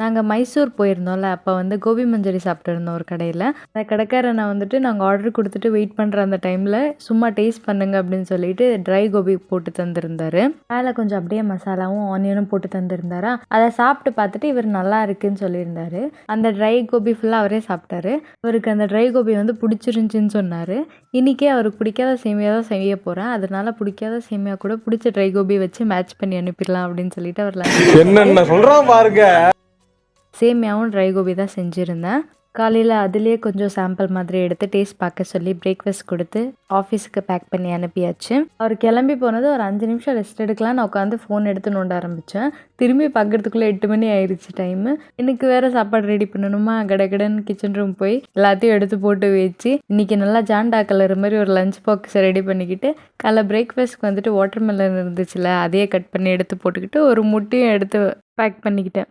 நாங்க மைசூர் போயிருந்தோம்ல, அப்ப வந்து கோபி மஞ்சூரி சாப்பிட்டுருந்தோம் ஒரு கடையில. அந்த கடைக்காரண்ணா வந்துட்டு நாங்க ஆர்டர் குடுத்துட்டு வெயிட் பண்ற அந்த டைம்ல, சும்மா டேஸ்ட் பண்ணுங்க அப்படின்னு சொல்லிட்டு ட்ரை கோபி போட்டு தந்திருந்தாரு. மேல கொஞ்சம் அப்படியே மசாலாவும், ஆனியனும் போட்டு தந்திருந்தாரா, அத சாப்பிட்டு பார்த்துட்டு இவர் நல்லா இருக்குன்னு சொல்லியிருந்தாரு. அந்த ட்ரை கோபி ஃபுல்லா அவரே சாப்பிட்டாரு. அவருக்கு அந்த ட்ரை கோபி வந்து புடிச்சிருந்துச்சுன்னு சொன்னாரு. இன்னைக்கே அவருக்கு பிடிக்காத சேமியா தான் செய்ய போறேன். அதனால பிடிக்காத சேமியா கூட பிடிச்ச ட்ரை கோபி வச்சு மேட்ச் பண்ணி அனுப்பிடலாம் அப்படின்னு சொல்லிட்டு அவர் என்னென்ன சொல்றான் பாருங்க. சேமியாவும் ட்ரை கோபி தான் செஞ்சுருந்தேன். காலையில் அதுலேயே கொஞ்சம் சாம்பிள் மாதிரி எடுத்து டேஸ்ட் பார்க்க சொல்லி பிரேக்ஃபாஸ்ட் கொடுத்து ஆஃபீஸுக்கு பேக் பண்ணி அனுப்பியாச்சு. அவர் கிளம்பி போனது ஒரு 5 நிமிஷம் ரெஸ்ட் எடுக்கலான்னு உட்காந்து ஃபோன் எடுத்து நோண்ட ஆரம்பித்தேன். திரும்பி பார்க்கறதுக்குள்ளே 8 மணி ஆயிடுச்சு டைமு. எனக்கு வேறு சாப்பாடு ரெடி பண்ணணுமா, கடகடன்னு கிச்சன் ரூம் போய் எல்லாத்தையும் எடுத்து போட்டு வச்சு இன்றைக்கி நல்லா ஜாண்டா கலர் மாதிரி ஒரு லஞ்ச் பாக்ஸை ரெடி பண்ணிக்கிட்டு காலைல பிரேக்ஃபாஸ்ட்க்கு வந்துட்டு வாட்டர் மெலன் இருந்துச்சுல, அதையே கட் பண்ணி எடுத்து போட்டுக்கிட்டு ஒரு முட்டையும் எடுத்து பேக் பண்ணிக்கிட்டேன்.